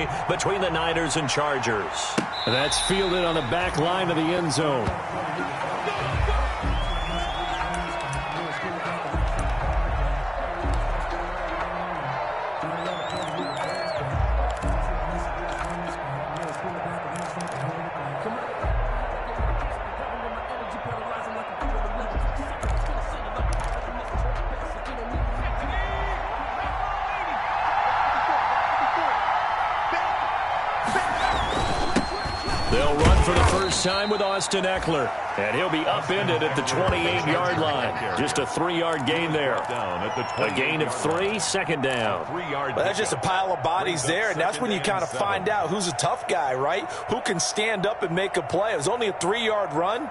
rivalry between the Niners and Chargers. And that's fielded on the back line of the end zone. They'll run for the first time with Austin Eckler, and he'll be upended at the 28-yard line. Just a 3-yard gain there. A gain of 3, second down. Well, that's just a pile of bodies there, and that's when you kind of find out who's a tough guy, right? Who can stand up and make a play. It was only a 3-yard run,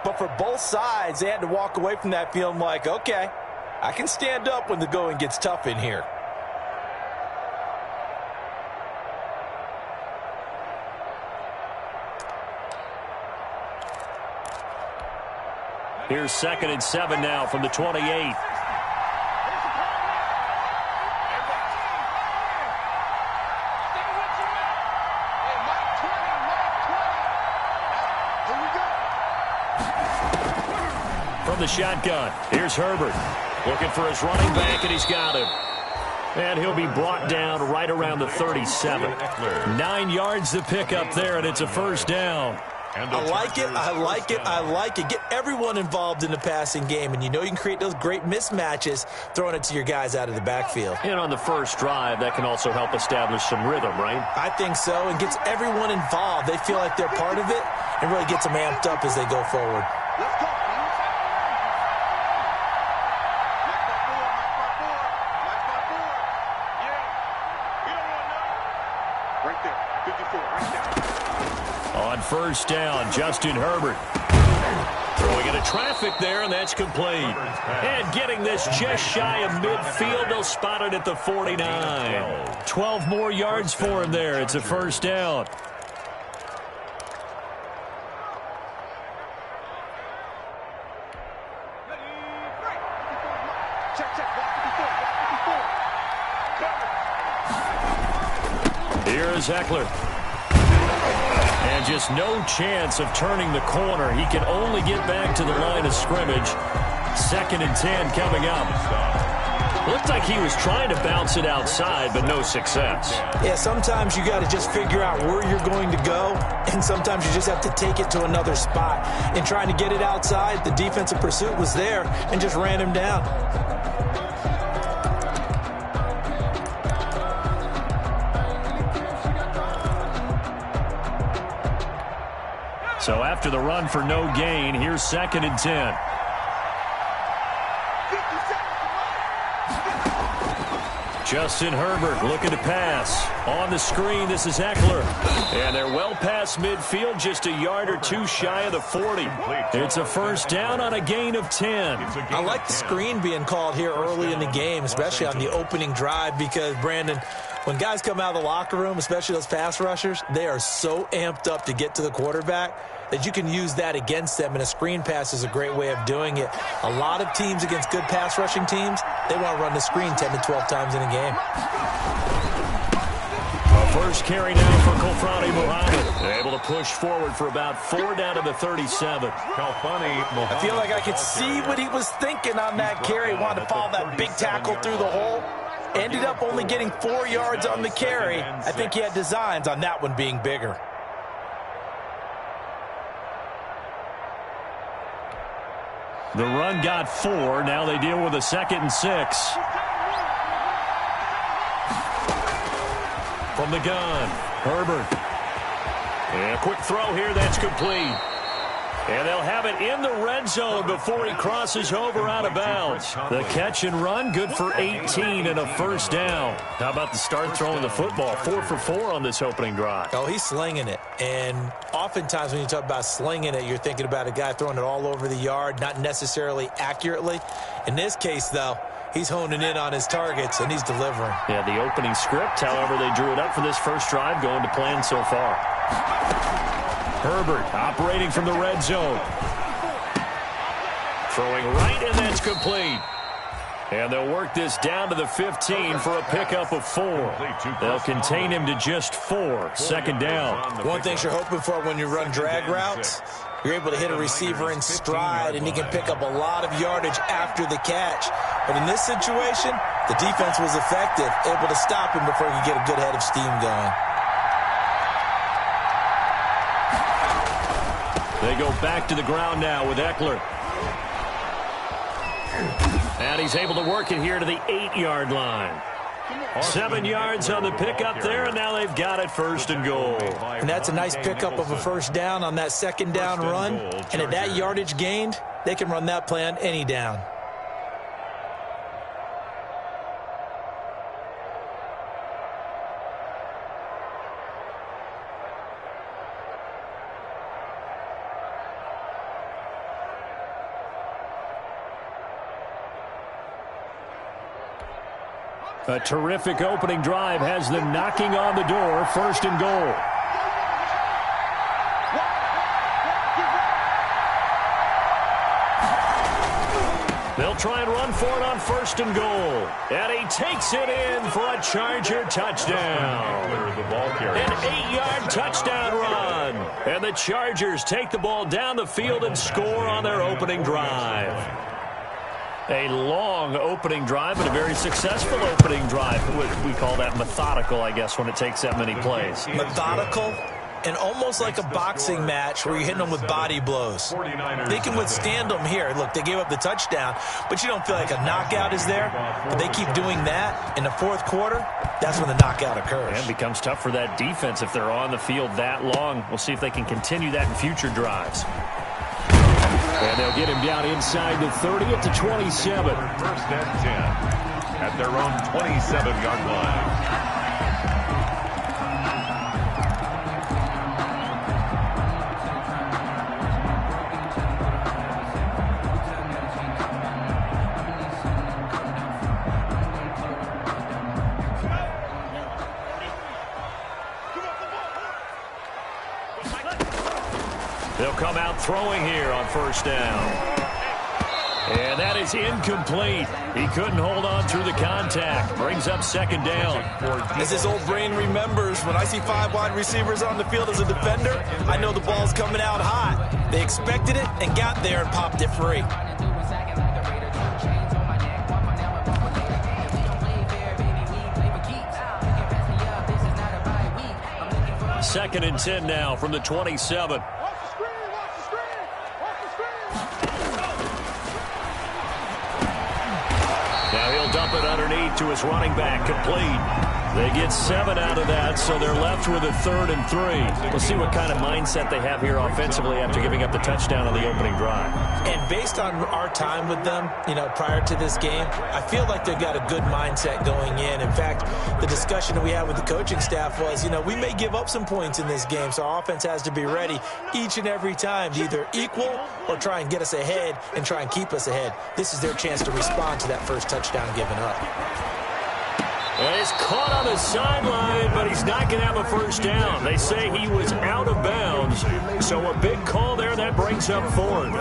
but for both sides, they had to walk away from that feeling like, okay, I can stand up when the going gets tough in here. Here's 2nd and 7 now from the 28. From the shotgun, here's Herbert. Looking for his running back, and he's got him. And he'll be brought down right around the 37. 9 yards to pick up there, and it's a first down. I like it, I like it, I like it. Get everyone involved in the passing game, and you know you can create those great mismatches throwing it to your guys out of the backfield. And on the first drive, that can also help establish some rhythm, right? I think so, and gets everyone involved. They feel like they're part of it, and really gets them amped up as they go forward. On first down, Justin Herbert. Throwing into traffic there, and that's complete. And getting this just shy of midfield, they'll spot it at the 49. 12 more yards for him there. It's a first down. Here's Eckler. And just no chance of turning the corner. He can only get back to the line of scrimmage. 2nd and 10 coming up. Looked like he was trying to bounce it outside, but no success. Yeah, sometimes you got to just figure out where you're going to go, and sometimes you just have to take it to another spot. In trying to get it outside, the defensive pursuit was there and just ran him down. So after the run for no gain, here's 2nd and 10. Justin Herbert looking to pass. On the screen, this is Eckler. And they're well past midfield, just a yard or two shy of the 40. It's a first down on a gain of 10. I like the screen being called here early in the game, especially on the opening drive, because, Brandon, when guys come out of the locker room, especially those pass rushers, they are so amped up to get to the quarterback that you can use that against them, and a screen pass is a great way of doing it. A lot of teams against good pass rushing teams, they want to run the screen 10 to 12 times in a game. First carry now for Kofrani Muhammad. They're able to push forward for about 4 down to the 37. I feel like I could see what he was thinking on that carry. Wanted to follow that big tackle through the hole. Ended up only getting 4 yards on the carry. I think he had designs on that one being bigger. The run got 4. Now they deal with a 2nd and 6. From the gun, Herbert. And a quick throw here, that's complete. And they'll have it in the red zone before he crosses over out of bounds. The catch and run, good for 18 and a first down. How about the start throwing the football? 4 for 4 on this opening drive. Oh, he's slinging it. And oftentimes when you talk about slinging it, you're thinking about a guy throwing it all over the yard, not necessarily accurately. In this case, though, he's honing in on his targets, and he's delivering. Yeah, the opening script, however, they drew it up for this first drive, going to plan so far. Herbert operating from the red zone. Throwing right, and that's complete. And they'll work this down to the 15 for a pickup of 4. They'll contain him to just 4. Second down. One thing you're hoping for when you run drag routes, you're able to hit a receiver in stride, and he can pick up a lot of yardage after the catch. But in this situation, the defense was effective, able to stop him before he could get a good head of steam going. They go back to the ground now with Eckler. And he's able to work it here to the 8-yard line. 7 yards on the pickup there, and now they've got it first and goal. And that's a nice pickup of a first down on that second down run. And at that yardage gained, they can run that play on any down. A terrific opening drive has them knocking on the door, first and goal. They'll try and run for it on first and goal. And he takes it in for a Charger touchdown. An 8-yard touchdown run. And the Chargers take the ball down the field and score on their opening drive. A long opening drive, but a very successful opening drive. We call that methodical, I guess, when it takes that many plays. Methodical and almost like a boxing match where you're hitting them with body blows. They can withstand them here. Look, they gave up the touchdown, but you don't feel like a knockout is there. But they keep doing that in the fourth quarter. That's when the knockout occurs. And it becomes tough for that defense if they're on the field that long. We'll see if they can continue that in future drives. And they'll get him down inside the 30 at the 27. First and 10 at their own 27-yard line. They'll come out throwing here on first down. And that is incomplete. He couldn't hold on through the contact. Brings up second down. As his old brain remembers, when I see 5 wide receivers on the field as a defender, I know the ball's coming out hot. They expected it and got there and popped it free. Second and 10 now from the 27. Now he'll dump it underneath to his running back, complete. They get 7 out of that, so they're left with a 3rd and 3. We'll see what kind of mindset they have here offensively after giving up the touchdown on the opening drive. And based on our time with them, prior to this game, I feel like they've got a good mindset going in. In fact, the discussion that we had with the coaching staff was, we may give up some points in this game, so our offense has to be ready each and every time to either equal or try and get us ahead and try and keep us ahead. This is their chance to respond to that first touchdown given up. Well, he's caught on the sideline, but he's not going to have a first down. They say he was out of bounds, so a big call there that brings up 4th.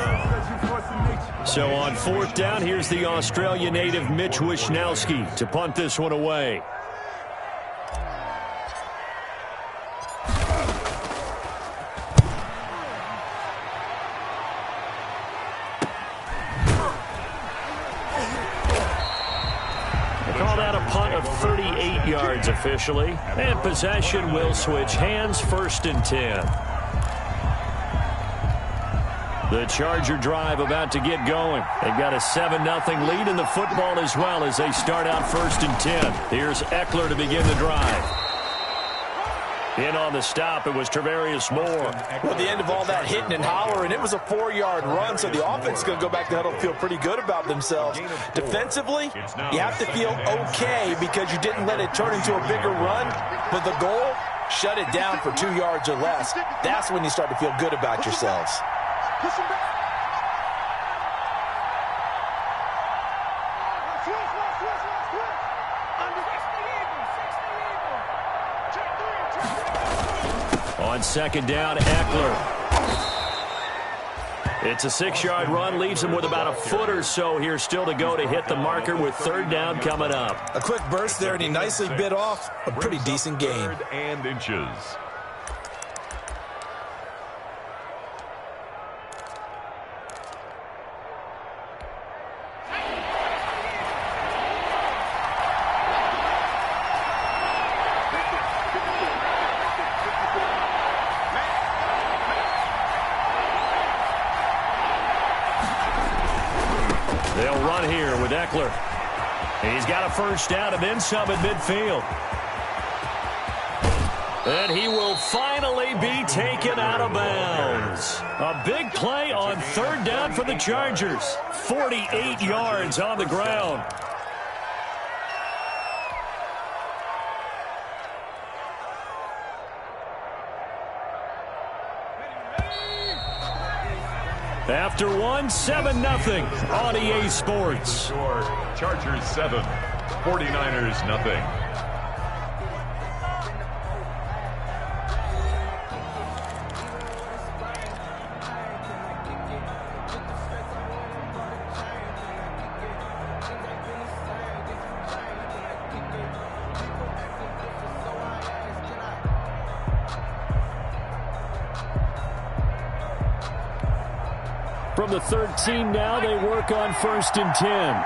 So on 4th down, here's the Australia native Mitch Wishnowski to punt this one away. Call that a punt of 38 yards officially. And possession will switch hands, 1st and 10. The Charger drive about to get going. They've got a 7-0 lead in the football as well as they start out 1st and 10. Here's Eckler to begin the drive. In on the stop, it was Travarius Moore. Well, the end of all that hitting and hollering, it was a 4-yard run, so the offense is going to go back to huddle and feel pretty good about themselves. Defensively, you have to feel okay because you didn't let it turn into a bigger run, but the goal, shut it down for 2 yards or less. That's when you start to feel good about yourselves. On second down, Eckler. It's a 6-yard run, leaves him with about a foot or so here still to go to hit the marker with third down coming up. A quick burst there, and he nicely bit off a pretty decent gain. 3rd and inches. They'll run here with Eckler. He's got a first down and then some at midfield. And he will finally be taken out of bounds. A big play on third down for the Chargers. 48 yards on the ground. After one, 7-0 on EA Sports. Chargers 7, 49ers nothing. From the 13 now, they work on 1st and 10.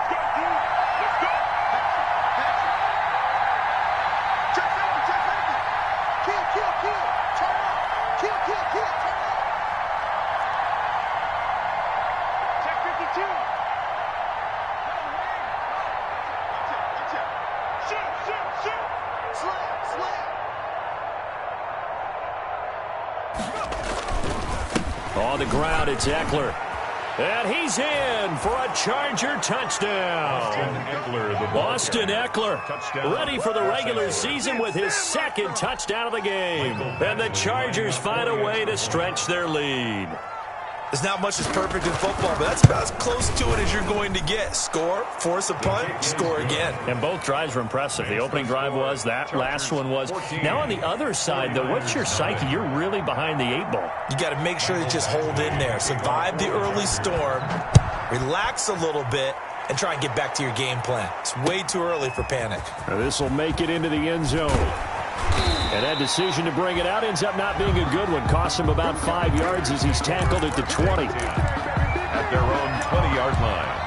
On the ground, it's Eckler. And he's in for a Charger touchdown. Austin Eckler ready for the regular season with his 2nd touchdown of the game. And the Chargers find a way to stretch their lead. There's not much that's perfect in football, but that's about as close to it as you're going to get. Score, force a punt, score again. And both drives were impressive. The opening drive was, that last one was. Now on the other side, though, what's your psyche? You're really behind the 8 ball. You got to make sure you just hold in there. Survive the early storm, relax a little bit, and try and get back to your game plan. It's way too early for panic. This will make it into the end zone. And that decision to bring it out ends up not being a good one. Costs him about 5 yards as he's tackled at the 20. At their own 20-yard line.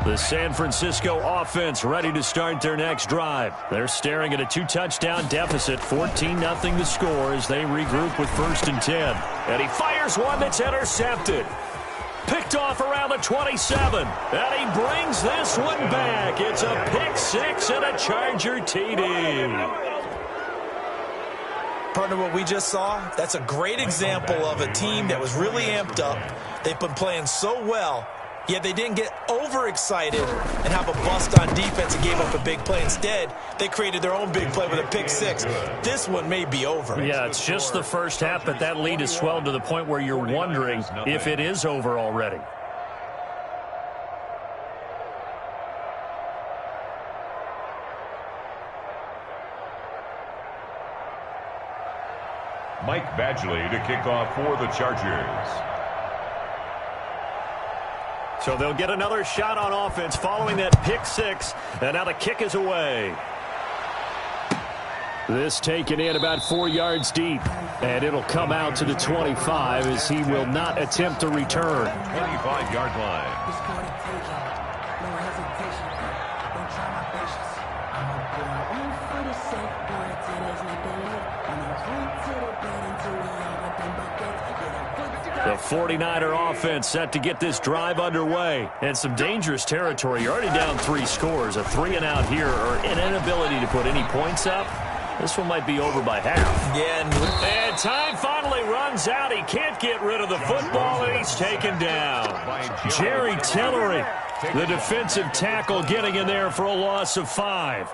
The San Francisco offense ready to start their next drive. They're staring at a 2-touchdown deficit, 14-0 the score as they regroup with 1st and 10. And he fires one that's intercepted. Picked off around the 27. And he brings this one back. It's a pick 6 and a Charger TD. Partner, what we just saw, that's a great example of a team that was really amped up. They've been playing so well, yet they didn't get overexcited and have a bust on defense and gave up a big play. Instead, they created their own big play with a pick 6. This one may be over. Yeah, it's just the first half, but that lead has swelled to the point where you're wondering if it is over already. Mike Badgley to kick off for the Chargers. So they'll get another shot on offense following that pick 6, and now the kick is away. This taken in about 4 yards deep, and it'll come out to the 25 as he will not attempt to return. 25-yard line. The 49er offense set to get this drive underway. And some dangerous territory. You're already down 3 scores. A 3-and-out here, or an inability to put any points up. This one might be over by half. Yeah, and time finally runs out. He can't get rid of the football, and he's taken down. Jerry Tillery, the defensive tackle, getting in there for a loss of 5.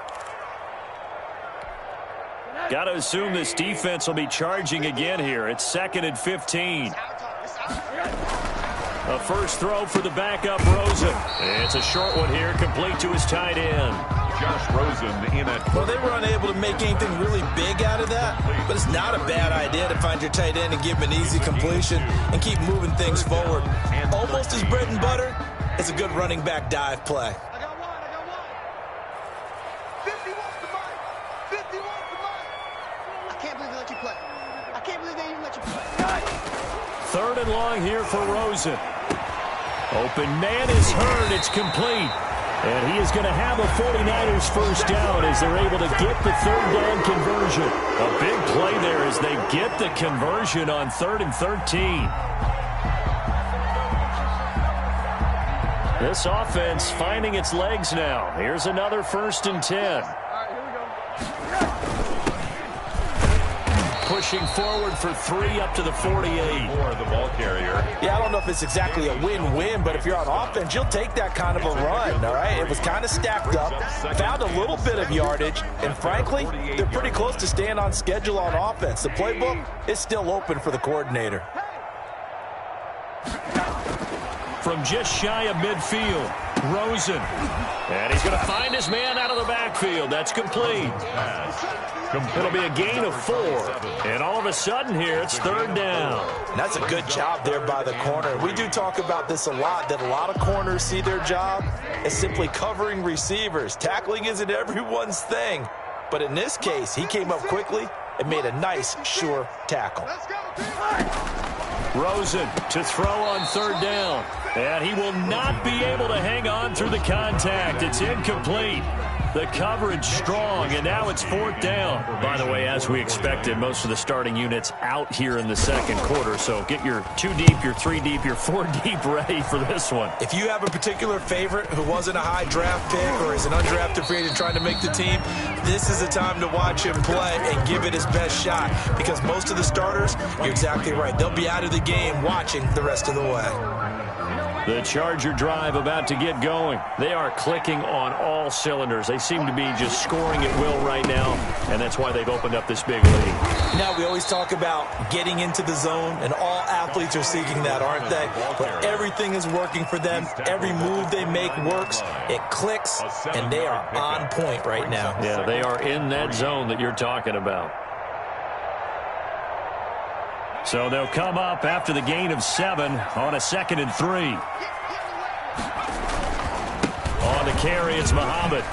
Got to assume this defense will be charging again here. It's 2nd and 15. A first throw for the backup, Rosen. It's a short one here, complete to his tight end. Josh Rosen in at... Well, they were unable to make anything really big out of that, but it's not a bad idea to find your tight end and give him an easy completion and keep moving things forward. Almost his bread and butter. It's a good running back dive play. I got one. 50 wants the mic. 50 wants the mic. I can't believe they let you play. I can't believe they even let you play. 3rd and long here for Rosen. Open man is heard. It's complete. And he is going to have a 49ers first down as they're able to get the 3rd down conversion. A big play there as they get the conversion on 3rd and 13. This offense finding its legs now. Here's another 1st and 10. Pushing forward for 3 up to the 48. For the ball carrier. Yeah, I don't know if it's exactly a win-win, but if you're on offense, you'll take that kind of a run, all right? It was kind of stacked up, found a little bit of yardage, and frankly, they're pretty close to staying on schedule on offense. The playbook is still open for the coordinator. From just shy of midfield, Rosen. And he's going to find his man out of the backfield. That's complete. It'll be a gain of 4. And all of a sudden here, it's 3rd down. And that's a good job there by the corner. We do talk about this a lot, that a lot of corners see their job as simply covering receivers. Tackling isn't everyone's thing. But in this case, he came up quickly and made a nice, sure tackle. Rosen to throw on 3rd down. And he will not be able to hang on through the contact. It's incomplete. The coverage strong, and now it's 4th down. By the way, as we expected, most of the starting units out here in the 2nd quarter. So get your 2 deep, your 3 deep, your 4 deep ready for this one. If you have a particular favorite who wasn't a high draft pick or is an undrafted free agent trying to make the team, this is the time to watch him play and give it his best shot. Because most of the starters, you're exactly right, they'll be out of the game watching the rest of the way. The Charger drive about to get going. They are clicking on all cylinders. They seem to be just scoring at will right now, and that's why they've opened up this big lead. Now, we always talk about getting into the zone, and all athletes are seeking that, aren't they? But everything is working for them. Every move they make works. It clicks, and they are on point right now. Yeah, they are in that zone that you're talking about. So they'll come up after the gain of 7 on a 2nd and 3. On the carry, it's Muhammad.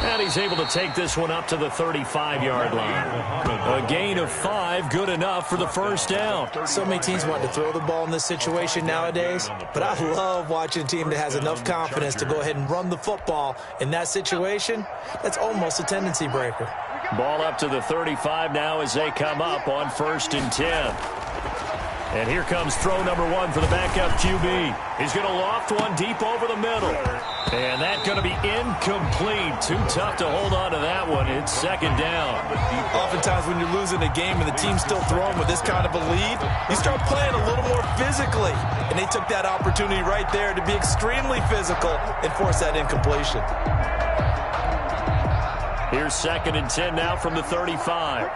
And he's able to take this one up to the 35-yard line. A gain of 5, good enough for the first down. So many teams want to throw the ball in this situation nowadays, but I love watching a team that has enough confidence to go ahead and run the football. In that situation, that's almost a tendency breaker. Ball up to the 35 now as they come up on 1st and 10. And here comes throw number 1 for the backup QB. He's going to loft one deep over the middle. And that's going to be incomplete. Too tough to hold on to that one. It's 2nd down. Oftentimes when you're losing a game and the team's still throwing with this kind of a lead, you start playing a little more physically. And they took that opportunity right there to be extremely physical and force that incompletion. Here's 2nd and 10 now from the 35.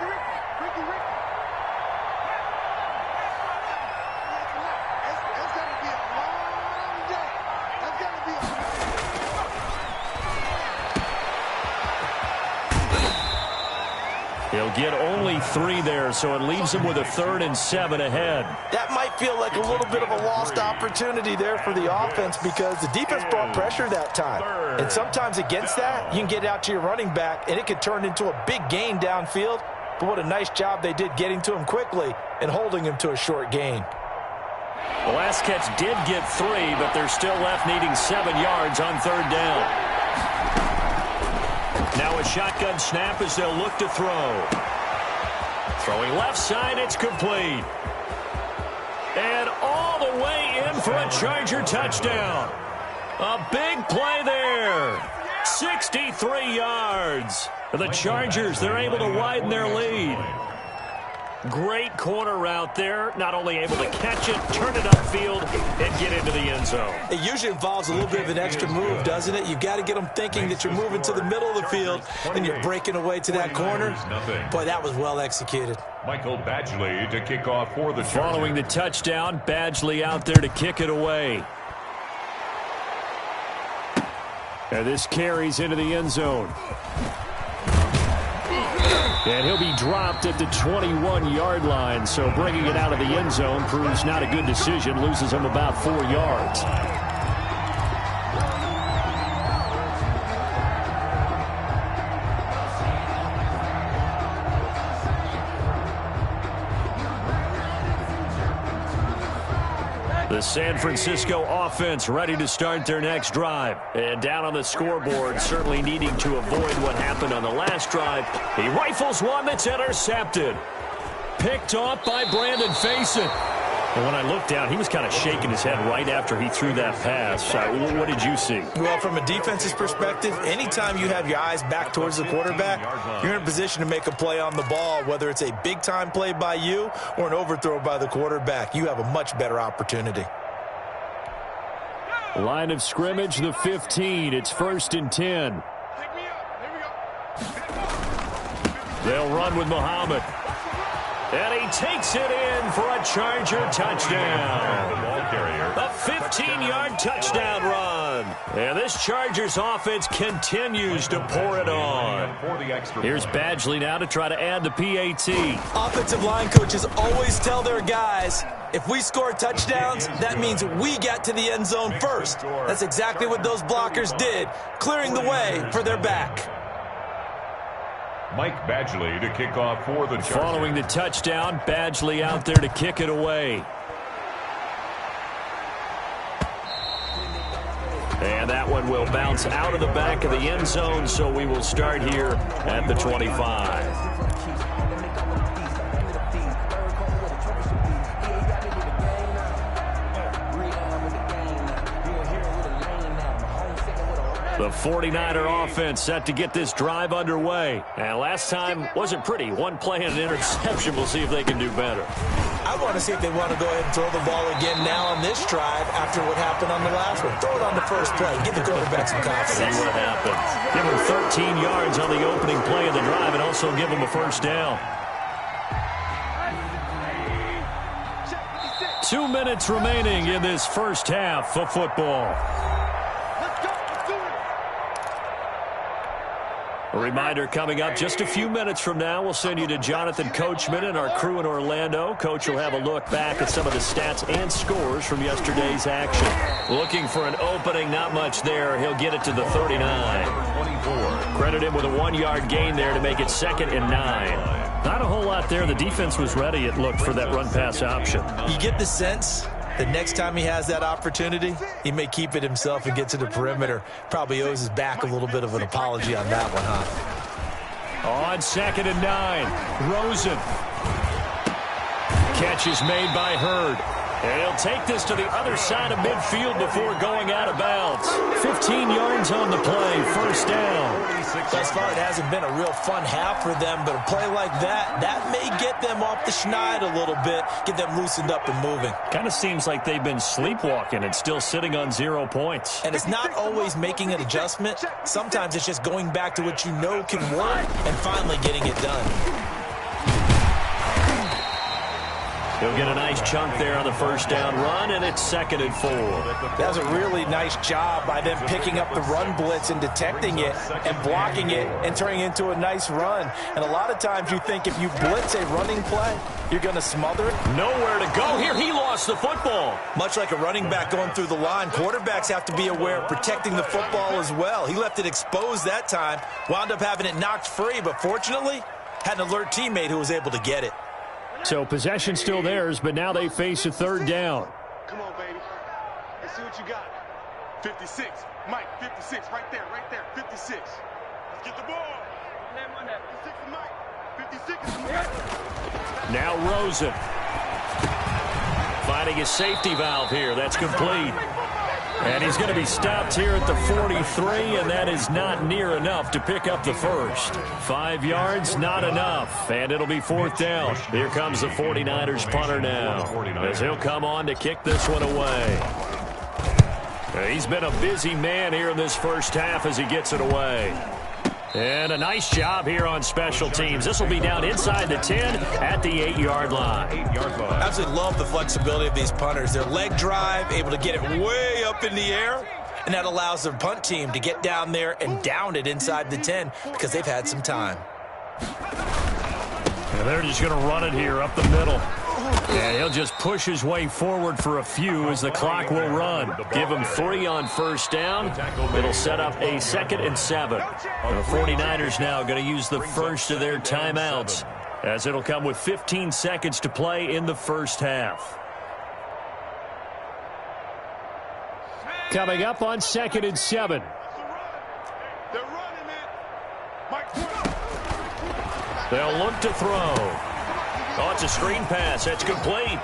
He'll get only 3 there, so it leaves him with a 3rd and 7 ahead. That might feel like a little bit of a lost opportunity there for the offense because the defense brought pressure that time. And sometimes against that, you can get out to your running back, and it could turn into a big gain downfield. But what a nice job they did getting to him quickly and holding him to a short gain. The last catch did get 3, but they're still left needing 7 yards on 3rd down. Now a shotgun snap as they'll look to throw. Throwing left side, it's complete. And all the way in for a Charger touchdown. A big play there. 63 yards. For the Chargers, they're able to widen their lead. Great corner route there. Not only able to catch it, turn it upfield, and get into the end zone. It usually involves a little bit of an extra move, doesn't it? You've got to get them thinking that you're moving to the middle of the field and you're breaking away to that corner. Boy, that was well executed. Michael Badgley to kick off for the Chargers. Following the touchdown, Badgley out there to kick it away. And this carries into the end zone. And he'll be dropped at the 21-yard line, so bringing it out of the end zone proves not a good decision, loses him about 4 yards. The San Francisco offense ready to start their next drive. And down on the scoreboard, certainly needing to avoid what happened on the last drive. He rifles one that's intercepted. Picked off by Brandon Faison. And when I looked down, he was kind of shaking his head right after he threw that pass. What did you see? Well, from a defense's perspective, anytime you have your eyes back towards the quarterback, you're in a position to make a play on the ball, whether it's a big-time play by you or an overthrow by the quarterback. You have a much better opportunity. Line of scrimmage, the 15. It's 1st and 10. They'll run with Muhammad. And he takes it in for a Charger touchdown. A 15-yard touchdown run. And this Chargers offense continues to pour it on. Here's Badgley now to try to add the PAT. Offensive line coaches always tell their guys, if we score touchdowns, that means we get to the end zone first. That's exactly what those blockers did, clearing the way for their back. Mike Badgley to kick off for the Chargers. Following the touchdown, Badgley out there to kick it away. And that one will bounce out of the back of the end zone, so we will start here at the 25. The 49er offense set to get this drive underway. And last time wasn't pretty. One play and an interception. We'll see if they can do better. I want to see if they want to go ahead and throw the ball again now on this drive after what happened on the last one. Throw it on the first play. Give the quarterback some confidence. See what happens. Give him 13 yards on the opening play of the drive and also give him a first down. 2 minutes remaining in this first half of football. A reminder coming up just a few minutes from now, we'll send you to Jonathan Coachman and our crew in Orlando. Coach will have a look back at some of the stats and scores from yesterday's action. Looking for an opening, not much there. He'll get it to the 39. Credit him with a 1-yard gain there to make it 2nd and 9. Not a whole lot there. The defense was ready, it looked, for that run-pass option. You get the sense that next time he has that opportunity, he may keep it himself and get to the perimeter. Probably owes his back a little bit of an apology on that one, huh? On 2nd and 9, Rosen. Catch is made by Hurd. And he'll take this to the other side of midfield before going out of bounds. 15 yards on the play, first down. Thus far, it hasn't been a real fun half for them, but a play like that may get them off the schneid a little bit, get them loosened up and moving. Kind of seems like they've been sleepwalking and still sitting on 0 points. And it's not always making an adjustment. Sometimes it's just going back to what you know can work and finally getting it done. He'll get a nice chunk there on the first down run, and it's 2nd and 4. That was a really nice job by them picking up the run blitz and detecting it and blocking it and turning it into a nice run. And a lot of times you think if you blitz a running play, you're going to smother it. Nowhere to go here. He lost the football. Much like a running back going through the line, quarterbacks have to be aware of protecting the football as well. He left it exposed that time, wound up having it knocked free, but fortunately had an alert teammate who was able to get it. So possession still theirs, but now they face a 3rd down. Come on, baby. Let's see what you got. 56. Mike, 56. Right there, 56. Let's get the ball. Name on that. 56 is Mike. 56 is Mike. Now Rosen. Finding a safety valve here. That's complete. And he's going to be stopped here at the 43, and that is not near enough to pick up the first. 5 yards, not enough, and it'll be 4th down. Here comes the 49ers punter now, as he'll come on to kick this one away. He's been a busy man here in this first half as he gets it away. And a nice job here on special teams. This will be down inside the 10 at the 8-yard line. Absolutely love the flexibility of these punters. Their leg drive, able to get it way up in the air, and that allows their punt team to get down there and down it inside the 10 because they've had some time. And they're just going to run it here up the middle. And he'll just push his way forward for a few as the clock will run. Give him 3 on first down. It'll set up a 2nd and 7. The 49ers now going to use the first of their timeouts, as it'll come with 15 seconds to play in the first half. Coming up on 2nd and 7. They'll look to throw. Oh, it's a screen pass. That's complete.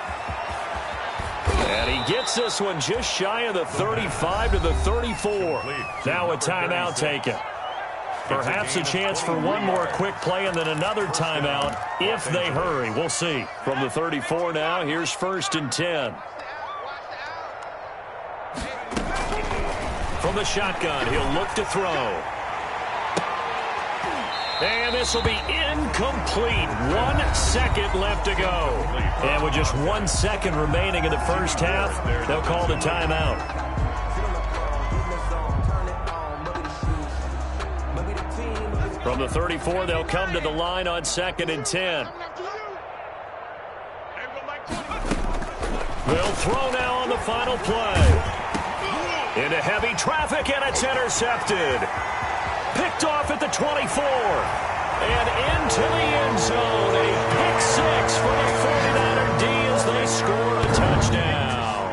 And he gets this one just shy of the 35 to the 34. Now a timeout taken. Perhaps a chance for one more quick play and then another timeout if they hurry. We'll see. From the 34 now, here's 1st and 10. From the shotgun, he'll look to throw. And this will be incomplete. 1 second left to go. And with just 1 second remaining in the first half, they'll call the timeout. From the 34, they'll come to the line on 2nd and 10. They'll throw now on the final play. Into heavy traffic, and it's intercepted. Picked off at the 24. And into the end zone. A pick 6 for the 49er D as they score a touchdown.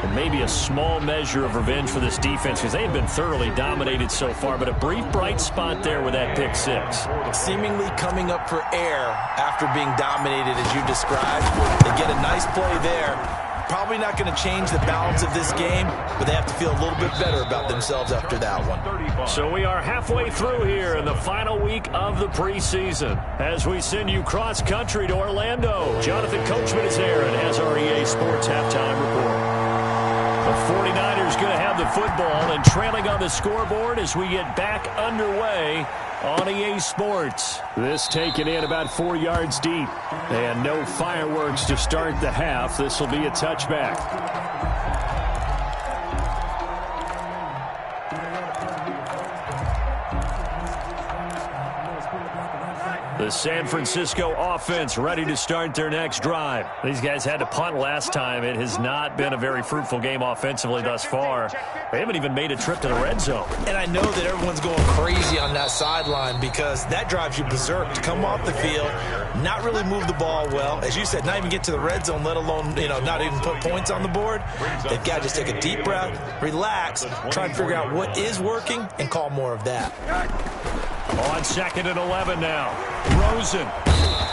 And maybe a small measure of revenge for this defense because they've been thoroughly dominated so far. But a brief bright spot there with that pick 6. Seemingly coming up for air after being dominated as you described. They get a nice play there. Probably not going to change the balance of this game, but they have to feel a little bit better about themselves after that one. So we are halfway through here in the final week of the preseason as we send you cross-country to Orlando. Jonathan Coachman is there and has our EA Sports halftime report. The 49ers going to have the football and trailing on the scoreboard as we get back underway on EA Sports. This taken in about 4 yards deep. And no fireworks to start the half. This will be a touchback. The San Francisco offense ready to start their next drive. These guys had to punt last time. It has not been a very fruitful game offensively thus far. They haven't even made a trip to the red zone. And I know that everyone's going crazy on that sideline because that drives you berserk to come off the field, not really move the ball well. As you said, not even get to the red zone, let alone, not even put points on the board. They've got to just take a deep breath, relax, try and figure out what is working, and call more of that. On 2nd and 11 now. Rosen.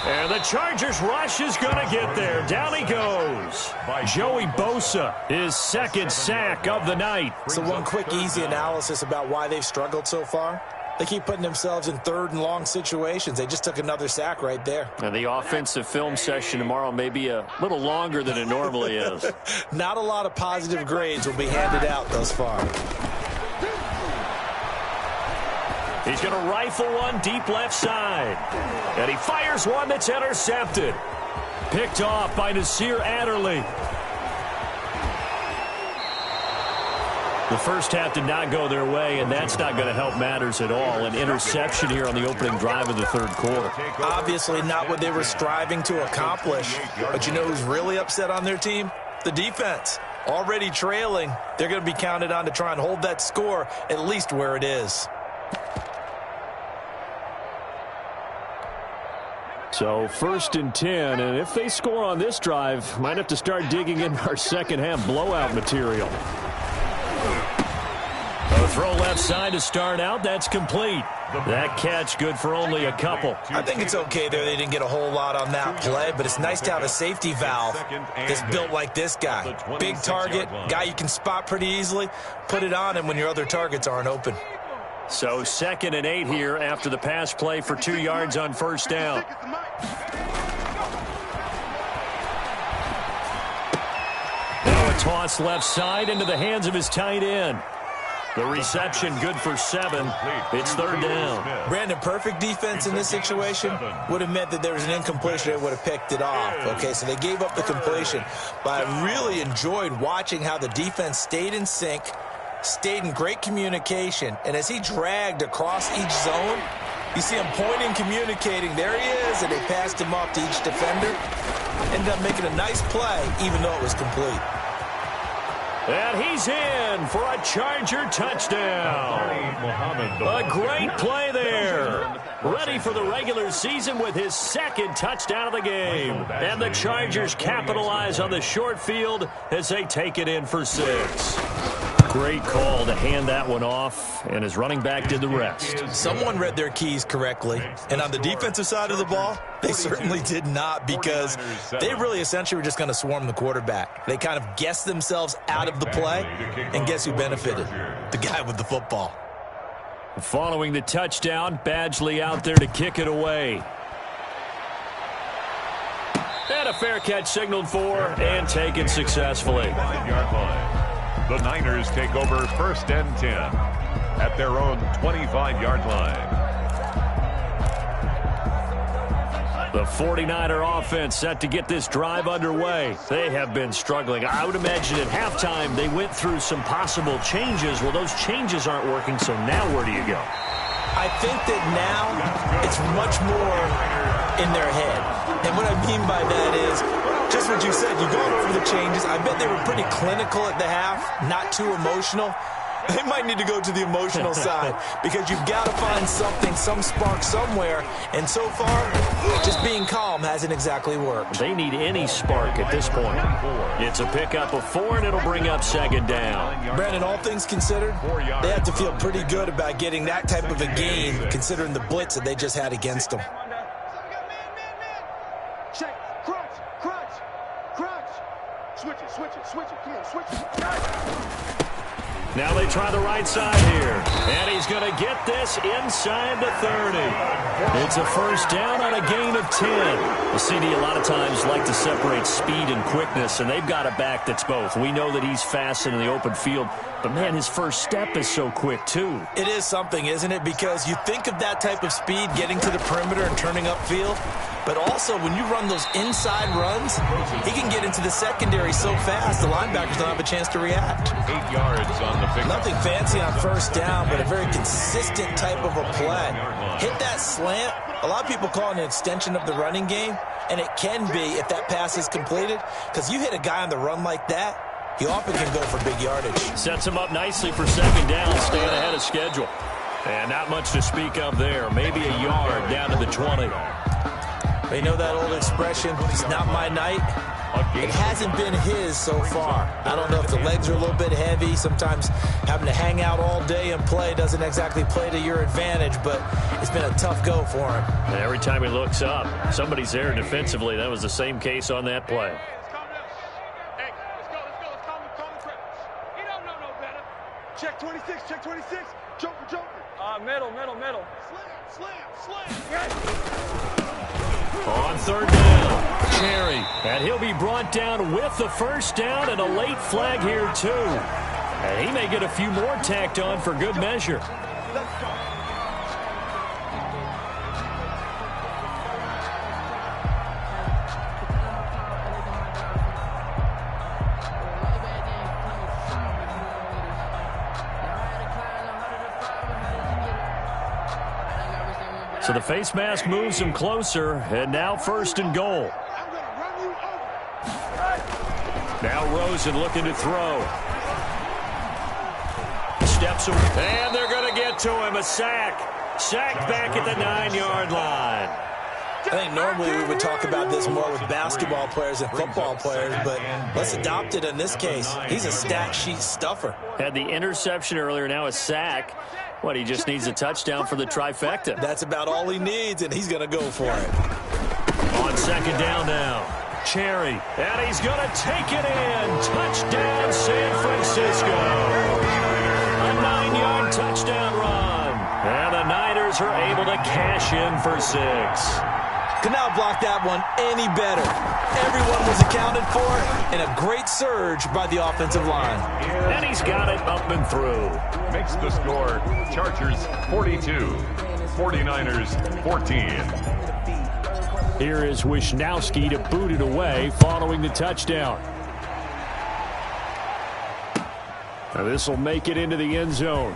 And the Chargers rush is going to get there. Down he goes. Joey Bosa, his 2nd sack of the night. So one quick, easy analysis about why they've struggled so far. They keep putting themselves in 3rd and long situations. They just took another sack right there. And the offensive film session tomorrow may be a little longer than it normally is. Not a lot of positive grades will be handed out thus far. He's going to rifle one deep left side. And he fires one that's intercepted. Picked off by Nasir Adderley. The first half did not go their way, and that's not going to help matters at all. An interception here on the opening drive of the 3rd quarter. Obviously not what they were striving to accomplish. But you know who's really upset on their team? The defense. Already trailing. They're going to be counted on to try and hold that score at least where it is. So 1st and 10, and if they score on this drive, might have to start digging into our second half blowout material. The throw left side to start out. That's complete. That catch good for only a couple. I think it's okay there. They didn't get a whole lot on that play, but it's nice to have a safety valve that's built like this guy. Big target, guy you can spot pretty easily. Put it on him when your other targets aren't open. So 2nd and 8 here after the pass play for 2 yards on first down. Now a toss left side into the hands of his tight end. The reception good for 7. It's 3rd down. Brandon, perfect defense in this situation would have meant that there was an incompletion. They would have picked it off. Okay, so they gave up the completion. But I really enjoyed watching how the defense stayed in sync, stayed in great communication. And as he dragged across each zone, you see him pointing, communicating. There he is, and they passed him off to each defender. Ended up making a nice play, even though it was complete. And he's in for a Charger touchdown. A great play there. Ready for the regular season with his 2nd touchdown of the game. And the Chargers capitalize on the short field as they take it in for 6. Great call to hand that one off, and his running back did the rest. Someone read their keys correctly, and on the defensive side of the ball, they certainly did not, because they really essentially were just going to swarm the quarterback. They kind of guessed themselves out of the play, and guess who benefited? The guy with the football. Following the touchdown, Badgley out there to kick it away. And a fair catch signaled for and taken successfully. The Niners take over 1st and 10 at their own 25-yard line. The 49er offense set to get this drive underway. They have been struggling. I would imagine at halftime they went through some possible changes. Well, those changes aren't working, so now where do you go? I think that now it's much more in their head. And what I mean by that is, just what you said, you go over the changes. I bet they were pretty clinical at the half, not too emotional. They might need to go to the emotional side, because you've got to find something, some spark somewhere. And so far, just being calm hasn't exactly worked. They need any spark at this point. It's a pickup of 4, and it'll bring up 2nd down. Brandon, all things considered, they have to feel pretty good about getting that type of a gain, considering the blitz that they just had against them. Switch it, come on, switch it. Now they try the right side here. And he's going to get this inside the 30. It's a first down on a gain of 10. The CD a lot of times like to separate speed and quickness, and they've got a back that's both. We know that he's fast in the open field, but, man, his first step is so quick, too. It is something, isn't it? Because you think of that type of speed, getting to the perimeter and turning upfield, but also when you run those inside runs, he can get into the secondary so fast the linebackers don't have a chance to react. 8 yards on the pickup. Nothing fancy on first down, but a very consistent type of a play. Hit that slant. A lot of people call it an extension of the running game, and it can be if that pass is completed, because you hit a guy on the run like that, he often can go for big yardage. Sets him up nicely for 2nd down, staying ahead of schedule. And not much to speak of there. Maybe a yard down to the 20. You know that old expression, it's not my night? It hasn't been his so far. I don't know if the legs are a little bit heavy. Sometimes having to hang out all day and play doesn't exactly play to your advantage, but it's been a tough go for him. And every time he looks up, somebody's there defensively. That was the same case on that play. Hey, let's go. Let's calm the pressure. He don't know no better. Check 26, check 26. Joker. Middle. Slam. On 3rd down, Cherry. And he'll be brought down with the first down and a late flag here, too. And he may get a few more tacked on for good measure. Let's go. So the face mask moves him closer, and now 1st and goal. Now Rosen looking to throw. Steps away, and they're going to get to him. A sack. Sacked back at the 9-yard line. I think normally we would talk about this more with basketball players and football players, but let's adopt it in this case. He's a stat sheet stuffer. Had the interception earlier, now a sack. What, he just needs a touchdown for the trifecta. That's about all he needs, and he's going to go for it. On second down now. Cherry, and he's going to take it in. Touchdown, San Francisco. A 9-yard touchdown run. And the Niners are able to cash in for 6. Could not block that one any better. Everyone was accounted for, and a great surge by the offensive line. And he's got it up and through. Makes the score Chargers 42, 49ers 14. Here is Wisnowski to boot it away following the touchdown. Now this will make it into the end zone.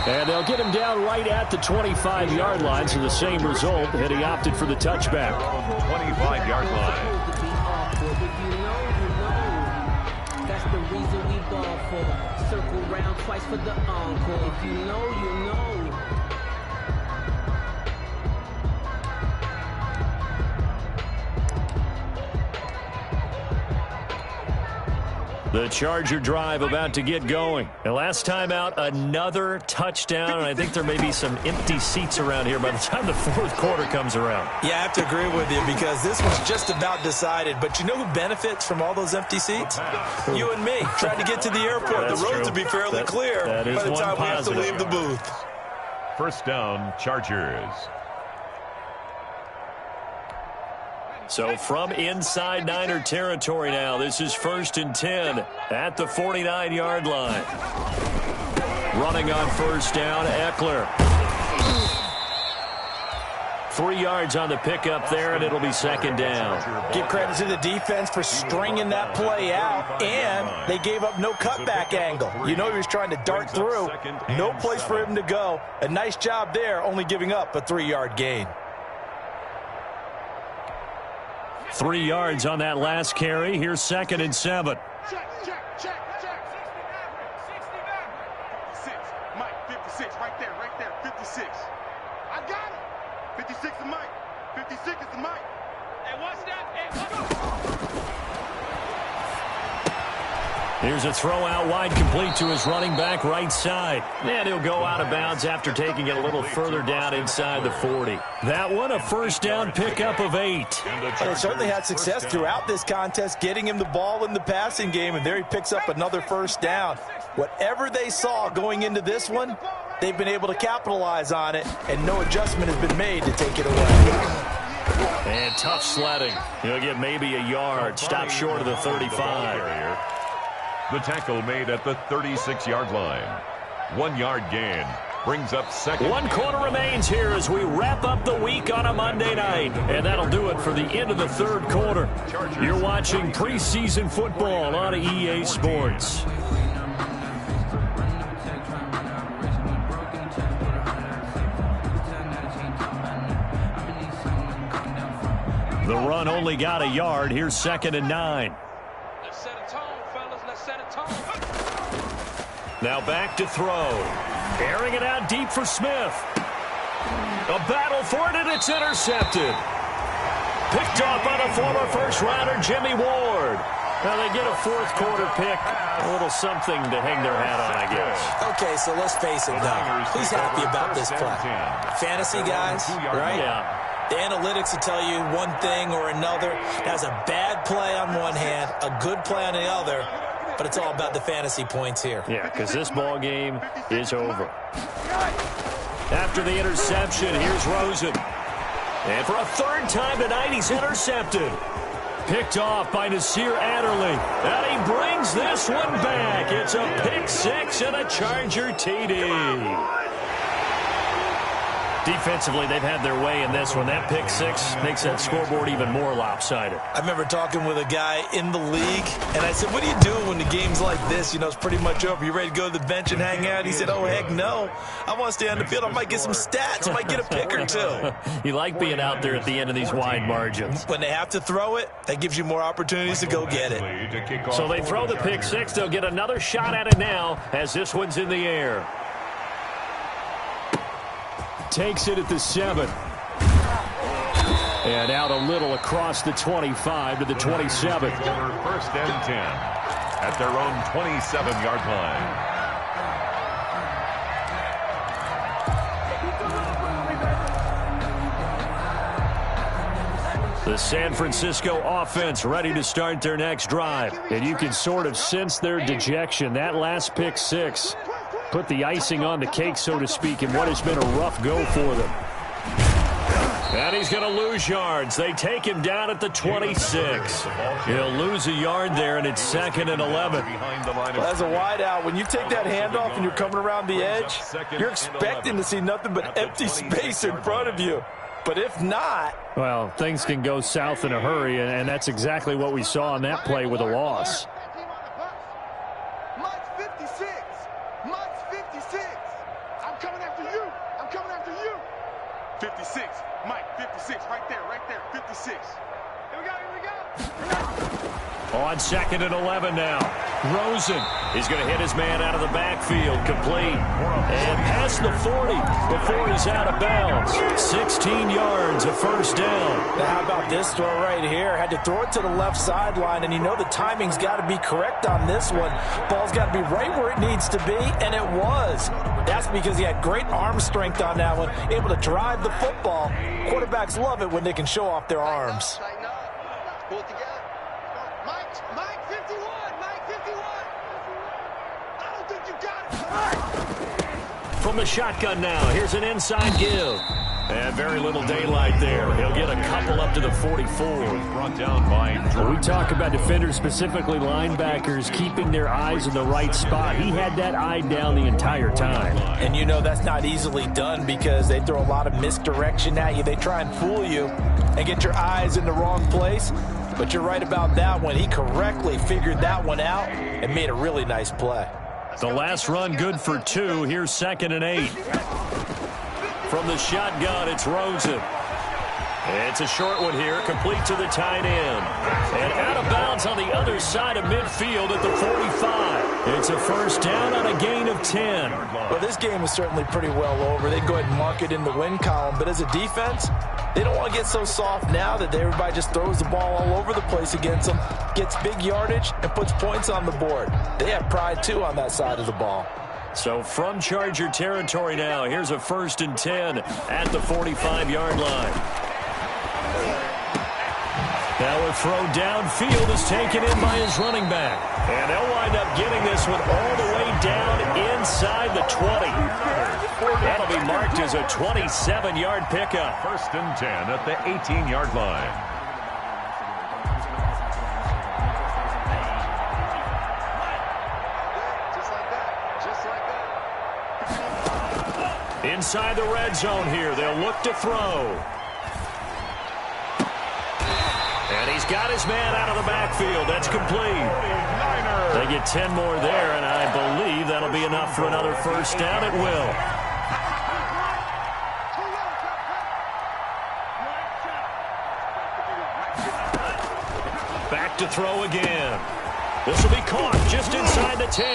And they'll get him down right at the 25-yard line, so the same result, and he opted for the touchback. 25-yard line. That's the reason we ball for. Circle round twice for the encore. If you know, you know. The Charger drive about to get going. And last time out, another touchdown, and I think there may be some empty seats around here by the time the fourth quarter comes around. Yeah, I have to agree with you because this was just about decided. But you know who benefits from all those empty seats? You and me, trying to get to the airport. The roads will be fairly clear by the time we have to leave the booth. First down, Chargers. So from inside Niner territory now, this is 1st and 10 at the 49-yard line. Running on first down, Eckler. 3 yards on the pickup there, and it'll be second down. Give credit to the defense for stringing that play out, and they gave up no cutback angle. You know he was trying to dart through. No place for him to go. A nice job there, only giving up a 3-yard gain. 3 yards on that last carry. Here's 2nd and 7. Check. 56. Mike, 56. Right there. 56. I got it. 56 is Mike. 56 is Mike. Hey, what's that? Hey, let's go. Here's a throw out wide, complete to his running back right side. And he'll go out of bounds after taking it a little further down inside the 40. That one, a first down pickup of 8. And they certainly had success throughout this contest, getting him the ball in the passing game, and there he picks up another first down. Whatever they saw going into this one, they've been able to capitalize on it, and no adjustment has been made to take it away. And tough sledding. He'll get maybe a yard. Stop short of the 35. The tackle made at the 36-yard line. 1 yard gain brings up second. 1 quarter remains here as we wrap up the week on a Monday night. And that'll do it for the end of the third quarter. You're watching preseason football on EA Sports. The run only got a yard. Here's 2nd and 9. Let's set a tone, fellas. Let's set a tone. Now back to throw. Airing it out deep for Smith. A battle for it, and it's intercepted. Picked off by the former first-rounder Jimmy Ward. Now they get a fourth quarter pick. A little something to hang their hat on, I guess. Okay, so let's face it, Doug. Who's happy about this play? Fantasy guys, right? Yeah. The analytics will tell you one thing or another. That's a bad play on one hand, a good play on the other, but it's all about the fantasy points here. Yeah, because this ball game is over. After the interception, here's Rosen. And for a third time tonight, he's intercepted. Picked off by Nasir Adderley. And he brings this one back. It's a pick six and a Charger TD. Defensively, they've had their way in this one. That pick six makes that scoreboard even more lopsided. I remember talking with a guy in the league, and I said, what are you doing when the game's like this? You know, it's pretty much over. You ready to go to the bench and hang out? He said, oh, heck no. I want to stay on the field. I might get some stats. I might get a pick or two. You like being out there at the end of these wide margins. When they have to throw it, that gives you more opportunities to go get it. So they throw the pick six. They'll get another shot at it now as this one's in the air. Takes it at the 7. And out a little across the 25 to the 27. First and 10 at their own 27-yard line. The San Francisco offense ready to start their next drive. And you can sort of sense their dejection. That last pick six put the icing on the cake, so to speak, in what has been a rough go for them. And he's going to lose yards. They take him down at the 26. He'll lose a yard there, and it's 2nd and 11. Well, as a wideout, when you take that handoff and you're coming around the edge, you're expecting to see nothing but empty space in front of you. But if not... Well, things can go south in a hurry, and that's exactly what we saw on that play with a loss. Mike's 56. Mike's 56. I'm coming after you. I'm coming after you. 56. Mike, 56. Right there, 56. Here we go. On 2nd and 11 now. Rosen is going to hit his man out of the backfield. Complete. And past the 40 before he's out of bounds. 16 yards, a first down. Now how about this throw right here? Had to throw it to the left sideline, and you know the timing's got to be correct on this one. Ball's got to be right where it needs to be, and it was. That's because he had great arm strength on that one, able to drive the football. Quarterbacks love it when they can show off their arms. Pull it together. Mike 51. Mike 51. I don't think you got it. From the shotgun now, here's an inside give. And very little daylight there. He'll get a couple up to the 44. Brought down by we talk about defenders, specifically linebackers, keeping their eyes in the right spot. He had that eye down the entire time. And you know that's not easily done because they throw a lot of misdirection at you. They try and fool you and get your eyes in the wrong place. But you're right about that one. He correctly figured that one out and made a really nice play. The last run good for 2. Here's 2nd and 8. From the shotgun, it's Rosen. It's a short one here, complete to the tight end. And out of bounds on the other side of midfield at the 45. It's a first down on a gain of 10. Well, this game is certainly pretty well over. They can go ahead and mark it in the win column. But as a defense, they don't want to get so soft now that everybody just throws the ball all over the place against them, gets big yardage, and puts points on the board. They have pride, too, on that side of the ball. So from Charger territory now, here's a 1st and 10 at the 45-yard line. Now a throw downfield is taken in by his running back. And they'll wind up getting this one all the way down inside the 20. That'll be marked as a 27-yard pickup. 1st and 10 at the 18-yard line. Inside the red zone here, they'll look to throw. And he's got his man out of the backfield. That's complete. They get 10 more there, and I believe that'll be enough for another first down. It will. Back to throw again. This will be caught just inside the 10.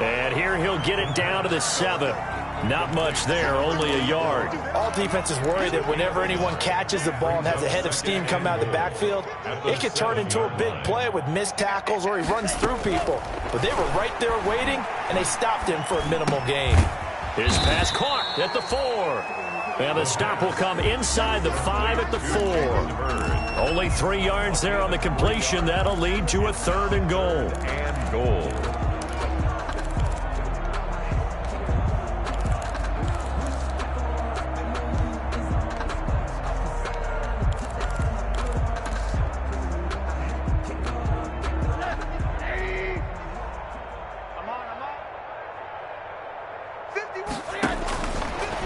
And here he'll get it down to the 7. Not much there, only a yard. All defenses worry that whenever anyone catches the ball and has a head of steam come out of the backfield, it could turn into a big play with missed tackles or he runs through people. But they were right there waiting, and they stopped him for a minimal gain. His pass caught at the 4. And the stop will come inside the 5 at the 4. Only 3 yards there on the completion. That'll lead to a 3rd and goal. And goal.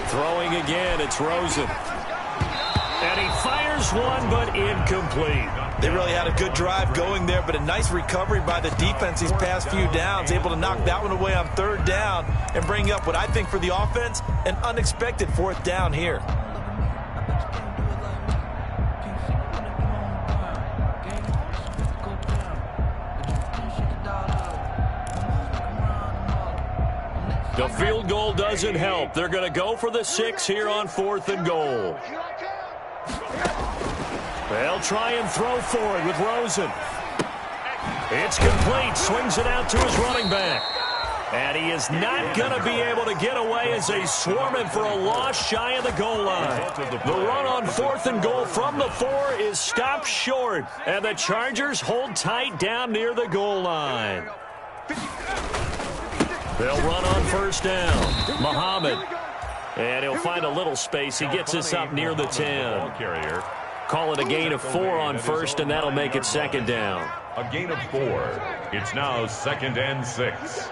Throwing again, it's Rosen. And he fires one, but incomplete. They really had a good drive going there, but a nice recovery by the defense these past few downs, able to knock that one away on 3rd down and bring up what I think for the offense, an unexpected 4th down here. The field goal doesn't help. They're going to go for the 6 here on 4th and goal. They'll try and throw for it with Rosen. It's complete. Swings it out to his running back. And he is not going to be able to get away as they swarm him for a loss shy of the goal line. The run on 4th and goal from the 4 is stopped short. And the Chargers hold tight down near the goal line. They'll run on 1st down. Muhammad. And he'll find a little space. He gets this up near the 10. Call it a gain of 4 on 1st, and that'll make it 2nd down. A gain of 4. It's now 2nd and 6.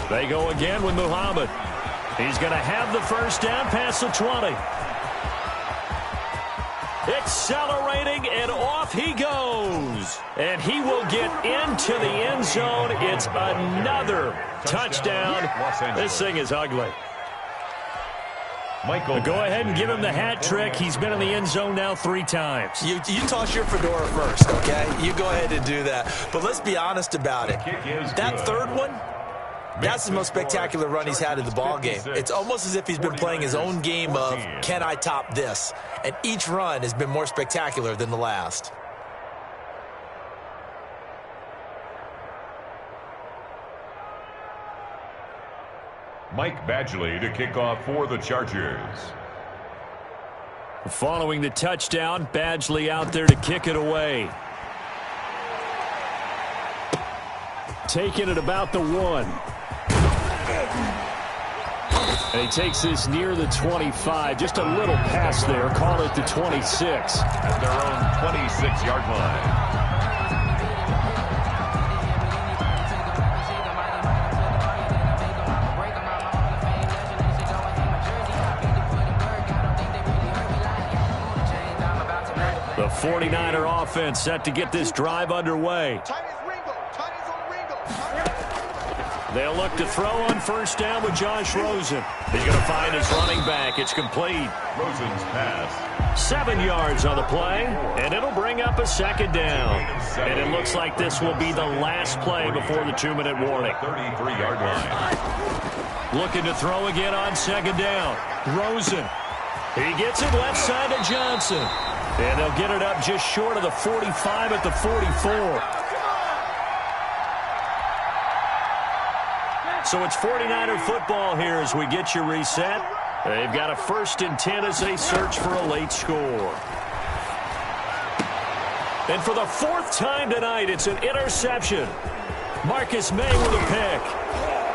They go again with Muhammad. He's going to have the 1st down past the 20. Accelerating, and off he goes. And he will get into the end zone. It's another touchdown. This thing is ugly. Michael, go ahead and give him the hat trick. He's been in the end zone now 3 times. You toss your fedora first, okay? You go ahead and do that. But let's be honest about it. That 3rd one, that's the most spectacular run he's had in the ballgame. It's almost as if he's been playing his own game of, can I top this? And each run has been more spectacular than the last. Mike Badgley to kick off for the Chargers. Following the touchdown, Badgley out there to kick it away. Taking it about the 1. And he takes this near the 25. Just a little pass there. Call it the 26. At their own 26-yard line. The 49er offense set to get this drive underway. They'll look to throw on 1st down with Josh Rosen. He's going to find his running back. It's complete. Rosen's pass. 7 yards on the play, and it'll bring up a 2nd down. And it looks like this will be the last play before the 2-minute warning. 33-yard line. Looking to throw again on 2nd down. Rosen. He gets it left side to Johnson. And they'll get it up just short of the 45 at the 44. So it's 49er football here as we get you reset. They've got a 1st and 10 as they search for a late score. And for the 4th time tonight, it's an interception. Marcus May with a pick.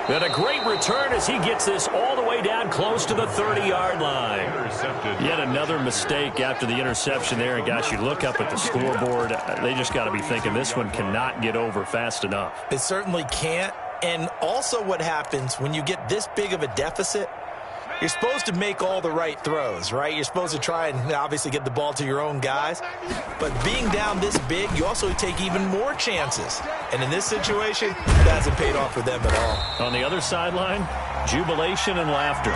And a great return as he gets this all the way down close to the 30-yard line. Yet another mistake after the interception there. And, gosh, you look up at the scoreboard, they just got to be thinking this one cannot get over fast enough. It certainly can't. And also what happens when you get this big of a deficit, you're supposed to make all the right throws, right? You're supposed to try and obviously get the ball to your own guys. But being down this big, you also take even more chances. And in this situation, it hasn't paid off for them at all. On the other sideline, jubilation and laughter.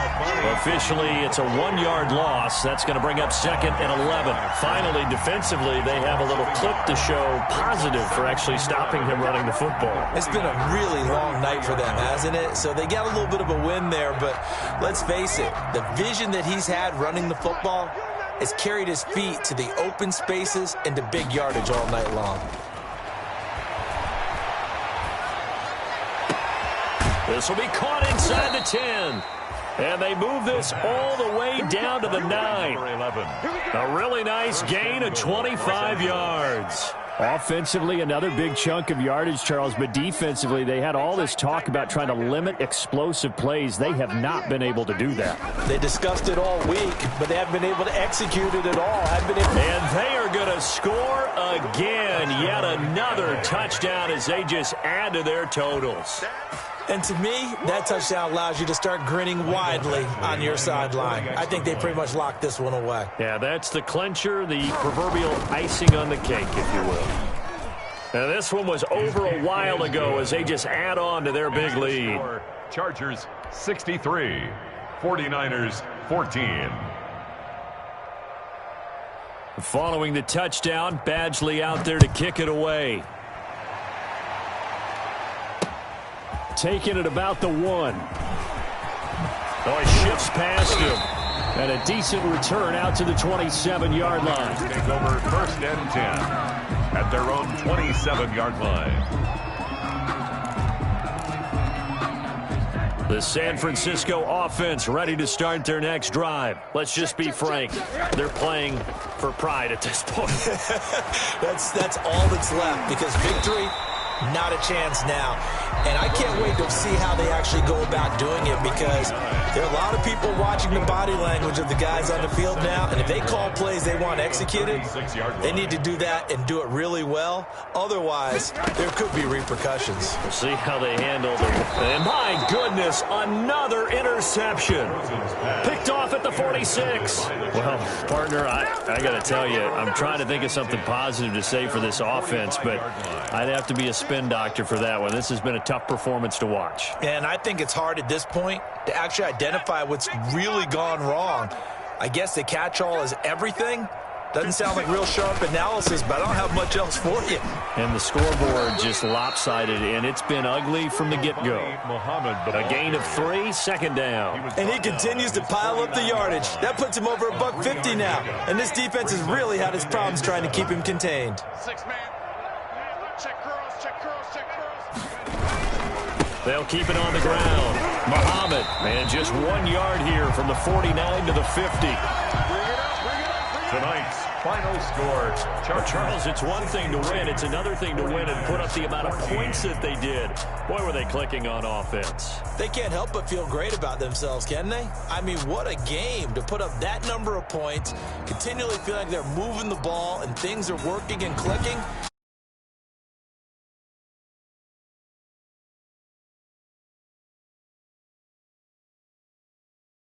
Officially, it's a 1-yard loss. That's going to bring up 2nd and 11. Finally, defensively, they have a little clip to show positive for actually stopping him running the football. It's been a really long night for them, hasn't it? So they got a little bit of a win there, but let's face it, the vision that he's had running the football has carried his feet to the open spaces and to big yardage all night long. This will be caught inside the 10. And they move this all the way down to the 9. A really nice gain of 25 yards. Offensively, another big chunk of yardage, Charles, but defensively, they had all this talk about trying to limit explosive plays. They have not been able to do that. They discussed it all week, but they haven't been able to execute it at all. And they are going to score again. Yet another touchdown as they just add to their totals. And to me, that touchdown allows you to start grinning widely on your sideline. I think they pretty much locked this one away. Yeah, that's the clincher, the proverbial icing on the cake, if you will. And this one was over a while ago as they just add on to their big lead. Chargers 63, 49ers 14. Following the touchdown, Badgley out there to kick it away. Taking it about the 1. Oh, he shifts past him. And a decent return out to the 27-yard line. Take over 1st and 10 at their own 27-yard line. The San Francisco offense ready to start their next drive. Let's just be frank. They're playing for pride at this point. That's all that's left, because victory, not a chance now. And I can't wait to see how they actually go about doing it, because there are a lot of people watching the body language of the guys on the field now, and if they call plays they want executed, they need to do that and do it really well. Otherwise, there could be repercussions. We'll see how they handle it. And my goodness, another interception. Picked off at the 46. Well, partner, I got to tell you, I'm trying to think of something positive to say for this offense, but I'd have to be a spin doctor for that one. This has been a tough performance to watch. And I think it's hard at this point to actually identify what's really gone wrong. I guess the catch-all is everything. Doesn't sound like real sharp analysis, but I don't have much else for you. And the scoreboard just lopsided, and it's been ugly from the get-go. A gain of 3, 2nd down. And he continues to pile up the yardage. That puts him over $150 now. And this defense has really had its problems trying to keep him contained. 6-man. Check curls, check curls, check curls. They'll keep it on the ground. Muhammad, and just 1 yard here from the 49 to the 50. Tonight's final score. Charles, it's one thing to win. It's another thing to win and put up the amount of points that they did. Boy, were they clicking on offense. They can't help but feel great about themselves, can they? I mean, what a game to put up that number of points, continually feel like they're moving the ball and things are working and clicking.